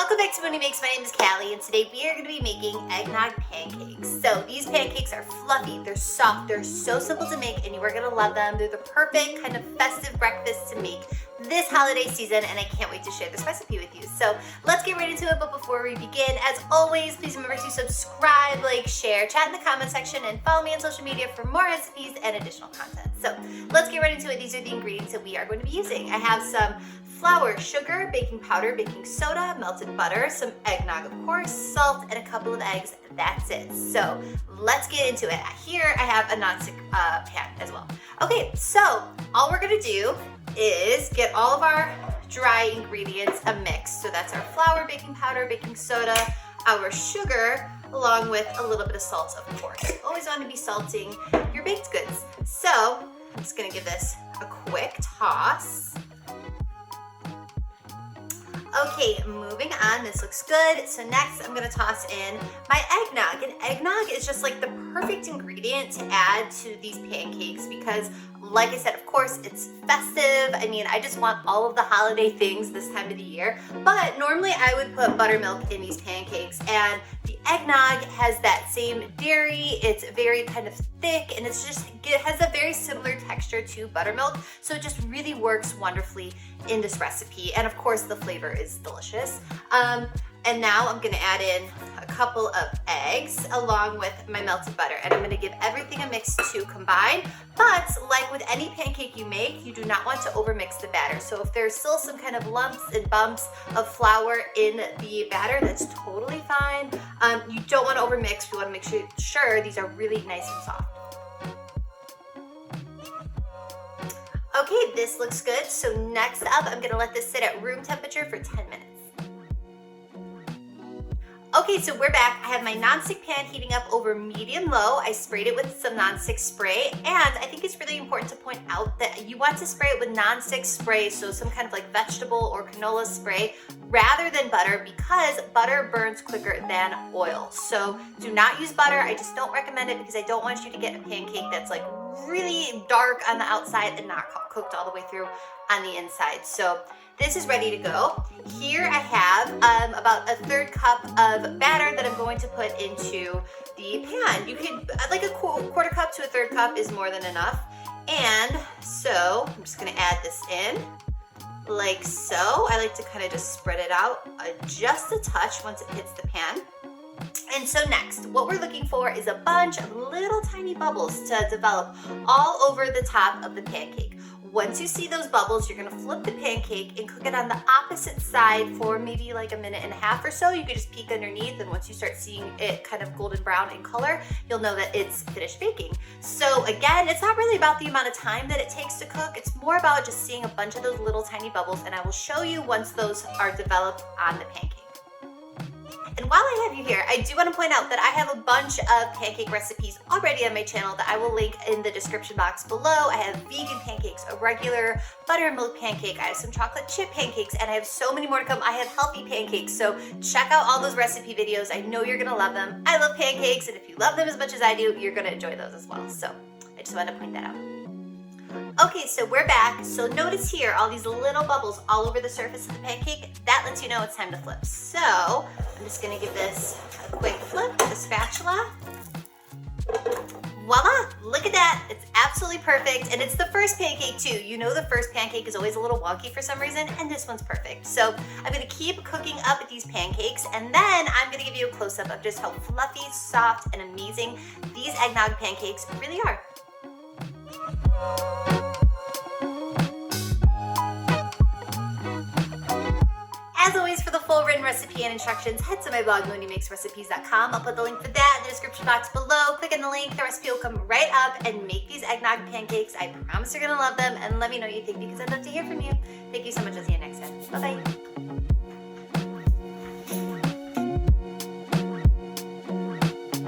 Welcome back to Money Makes. My name is Callie, and today we are going to be making eggnog pancakes. So these pancakes are fluffy, they're soft, they're so simple to make, and you are going to love them. They're the perfect kind of festive breakfast to make this holiday season, and I can't wait to share this recipe with you. So let's get right into it, but before we begin, as always, please remember to subscribe, like, share, chat in the comment section, and follow me on social media for more recipes and additional content. So let's get right into it. These are the ingredients that we are going to be using. I have some flour, sugar, baking powder, baking soda, melted butter, some eggnog, of course, salt, and a couple of eggs. That's it. So let's get into it. Here I have a nonstick pan as well. Okay, so all we're gonna do is get all of our dry ingredients a mix. So that's our flour, baking powder, baking soda, our sugar, along with a little bit of salt, of course. Always want to be salting your baked goods. So I'm just gonna give this a quick toss. Okay, moving on, this looks good. So next I'm gonna toss in my eggnog. And eggnog is just like the perfect ingredient to add to these pancakes because, like I said, of course, it's festive. I mean, I just want all of the holiday things this time of the year. But normally I would put buttermilk in these pancakes, and the eggnog has that same dairy. It's very kind of thick, and it has a very similar texture to buttermilk. So it just really works wonderfully in this recipe. And of course, the flavor is delicious. And now I'm gonna add in a couple of eggs along with my melted butter, and I'm gonna give everything a mix to combine. But like with any pancake you make, you do not want to overmix the batter. So if there's still some kind of lumps and bumps of flour in the batter, that's totally fine. You don't want to overmix. You want to make sure these are really nice and soft. Okay, this looks good. So next up, I'm gonna let this sit at room temperature for 10 minutes. Okay, so we're back. I have my nonstick pan heating up over medium-low. I sprayed it with some nonstick spray, and I think it's really important to point out that you want to spray it with nonstick spray, so some kind of like vegetable or canola spray, rather than butter, because butter burns quicker than oil. So do not use butter. I just don't recommend it because I don't want you to get a pancake that's like really dark on the outside and not cooked all the way through on the inside. So this is ready to go. Here I have about a 1/3 cup of batter that I'm going to put into the pan. You could, like a 1/4 cup to a 1/3 cup is more than enough. And so I'm just gonna add this in like so. I like to kind of just spread it out just a touch once it hits the pan. And so next, what we're looking for is a bunch of little tiny bubbles to develop all over the top of the pancake. Once you see those bubbles, you're gonna flip the pancake and cook it on the opposite side for maybe like 1.5 minutes or so. You could just peek underneath, and once you start seeing it kind of golden brown in color, you'll know that it's finished baking. So again, it's not really about the amount of time that it takes to cook. It's more about just seeing a bunch of those little tiny bubbles, and I will show you once those are developed on the pancake. And while I have you here, I do want to point out that I have a bunch of pancake recipes already on my channel that I will link in the description box below. I have vegan pancakes, a regular buttermilk pancake, I have some chocolate chip pancakes, and I have so many more to come. I have healthy pancakes, so check out all those recipe videos. I know you're gonna love them. I love pancakes, and if you love them as much as I do, you're gonna enjoy those as well. So I just wanted to point that out. Okay, so we're back. So notice here, all these little bubbles all over the surface of the pancake. That lets you know it's time to flip. So I'm just gonna give this a quick flip with a spatula. Voila, look at that. It's absolutely perfect. And it's the first pancake too. You know the first pancake is always a little wonky for some reason, and this one's perfect. So I'm gonna keep cooking up these pancakes, and then I'm gonna give you a close-up of just how fluffy, soft, and amazing these eggnog pancakes really are. As always, for the full written recipe and instructions, head to my blog, MoniMakesRecipes.com. I'll put the link for that in the description box below. Click on the link, the recipe will come right up, and make these eggnog pancakes. I promise you're gonna love them, and let me know what you think because I'd love to hear from you. Thank you so much. I'll see you next time. Bye-bye.